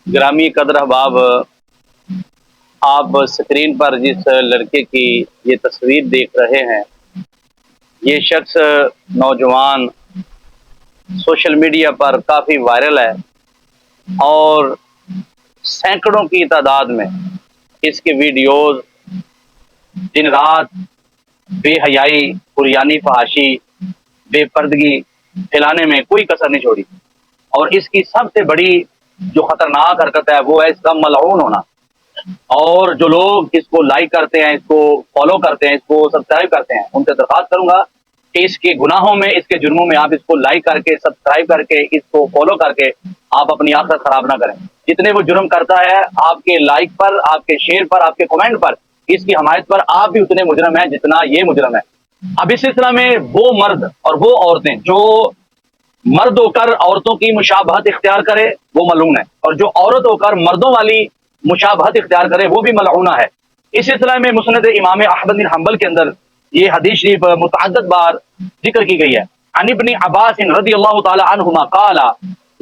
گرامی قدر احباب، آپ اسکرین پر جس لڑکے کی یہ تصویر دیکھ رہے ہیں، یہ شخص نوجوان سوشل میڈیا پر کافی وائرل ہے اور سینکڑوں کی تعداد میں اس کے ویڈیوز دن رات بے حیائی، عریانی فحاشی، بے پردگی پھیلانے میں کوئی کسر نہیں چھوڑی۔ اور اس کی سب سے بڑی جو خطرناک حرکت ہے وہ ہے اس کا ملعون ہونا۔ اور جو لوگ اس کو لائک کرتے ہیں، اس کو فالو کرتے ہیں، اس کو سبسکرائب کرتے ہیں، ان سے درخواست کروں گا کہ اس کے گناہوں میں، اس کے جرموں میں آپ اس کو لائک کر کے، سبسکرائب کر کے، اس کو فالو کر کے آپ اپنی آخرت خراب نہ کریں۔ جتنے وہ جرم کرتا ہے، آپ کے لائک پر، آپ کے شیئر پر، آپ کے کمنٹ پر، اس کی حمایت پر آپ بھی اتنے مجرم ہیں جتنا یہ مجرم ہے۔ اب اس سلسلہ میں وہ مرد اور وہ عورتیں جو مرد ہو کر عورتوں کی مشابہت اختیار کرے وہ ملعون ہے، اور جو عورت ہو کر مردوں والی مشابہت اختیار کرے وہ بھی ملعونہ ہے۔ اس سلسلہ میں مسند امام احمد بن حنبل کے اندر یہ حدیث شریف متعدد بار ذکر کی گئی ہے۔ عن ابن عباس رضی اللہ تعالی عنہما قال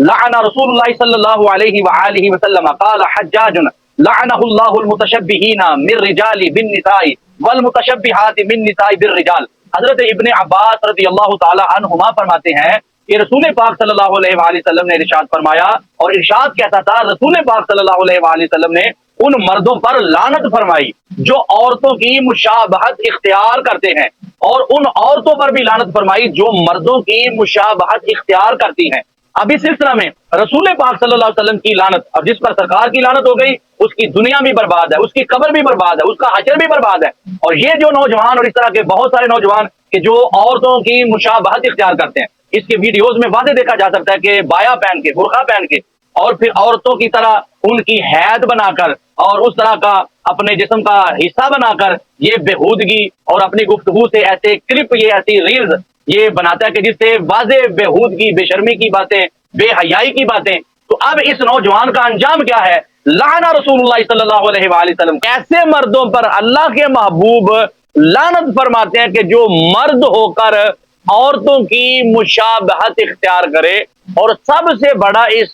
لعن رسول اللہ صلی اللہ علیہ وآلہ وسلم قال حجاج لعنہ اللہ المتشبہین من الرجال بالنساء والمتشبہات من النساء بالرجال۔ حضرت ابن عباس رضی اللہ تعالی عنہما فرماتے ہیں کہ رسول پاک صلی اللہ علیہ وآلہ وسلم نے ارشاد فرمایا، اور ارشاد کہتا تھا رسول پاک صلی اللہ علیہ وآلہ وسلم نے ان مردوں پر لعنت فرمائی جو عورتوں کی مشابہت اختیار کرتے ہیں، اور ان عورتوں پر بھی لعنت فرمائی جو مردوں کی مشابہت اختیار کرتی ہیں۔ اب اس سلسلہ میں رسول پاک صلی اللہ علیہ وسلم کی لعنت، اب جس پر سرکار کی لعنت ہو گئی اس کی دنیا بھی برباد ہے، اس کی قبر بھی برباد ہے، اس کا حشر بھی برباد ہے۔ اور یہ جو نوجوان اور اس طرح کے بہت سارے نوجوان کہ جو عورتوں کی مشابہت اختیار کرتے ہیں، اس کے ویڈیوز میں واضح دیکھا جا سکتا ہے کہ بایا پہن کے، برقع پہن کے، اور پھر عورتوں کی طرح ان کی حید بنا کر اور اس طرح کا اپنے جسم کا حصہ بنا کر یہ بےہودگی اور اپنی گفتگو سے ایسے کلپ، یہ ایسی ریلز یہ بناتا ہے کہ جس سے واضح بےہودگی، بے شرمی کی باتیں، بے حیائی کی باتیں۔ تو اب اس نوجوان کا انجام کیا ہے؟ لعن رسول اللہ صلی اللہ علیہ وآلہ وسلم، ایسے مردوں پر اللہ کے محبوب لعنت فرماتے ہیں کہ جو مرد ہو کر عورتوں کی مشابہت اختیار کرے۔ اور سب سے بڑا اس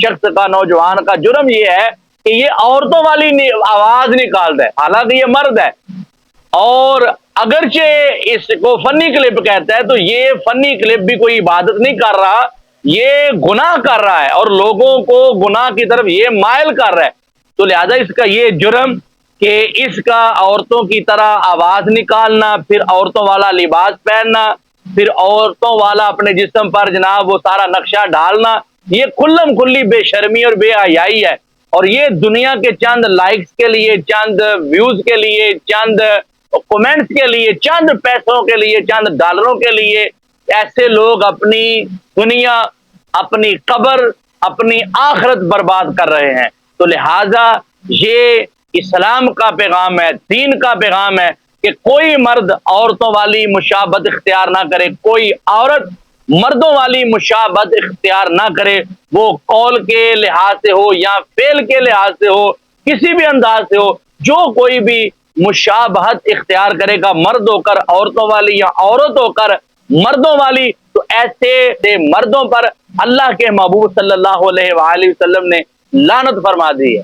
شخص کا، نوجوان کا جرم یہ ہے کہ یہ عورتوں والی آواز نکالتا ہے، حالانکہ یہ مرد ہے۔ اور اگرچہ اس کو فنی کلپ کہتا ہے تو یہ فنی کلپ بھی کوئی عبادت نہیں کر رہا، یہ گناہ کر رہا ہے اور لوگوں کو گناہ کی طرف یہ مائل کر رہا ہے۔ تو لہذا اس کا یہ جرم کہ اس کا عورتوں کی طرح آواز نکالنا، پھر عورتوں والا لباس پہننا، پھر عورتوں والا اپنے جسم پر جناب وہ سارا نقشہ ڈالنا، یہ کھلم کھلی بے شرمی اور بے حیائی ہے۔ اور یہ دنیا کے چند لائکس کے لیے، چند ویوز کے لیے، چند کومنٹس کے لیے، چند پیسوں کے لیے، چند ڈالروں کے لیے ایسے لوگ اپنی دنیا، اپنی قبر، اپنی آخرت برباد کر رہے ہیں۔ تو لہذا یہ اسلام کا پیغام ہے، دین کا پیغام ہے کہ کوئی مرد عورتوں والی مشابہت اختیار نہ کرے، کوئی عورت مردوں والی مشابہت اختیار نہ کرے، وہ قول کے لحاظ سے ہو یا فعل کے لحاظ سے ہو، کسی بھی انداز سے ہو، جو کوئی بھی مشابہت اختیار کرے گا مرد ہو کر عورتوں والی یا عورت ہو کر مردوں والی، تو ایسے مردوں پر اللہ کے محبوب صلی اللہ علیہ وآلہ وسلم نے لعنت فرما دی ہے۔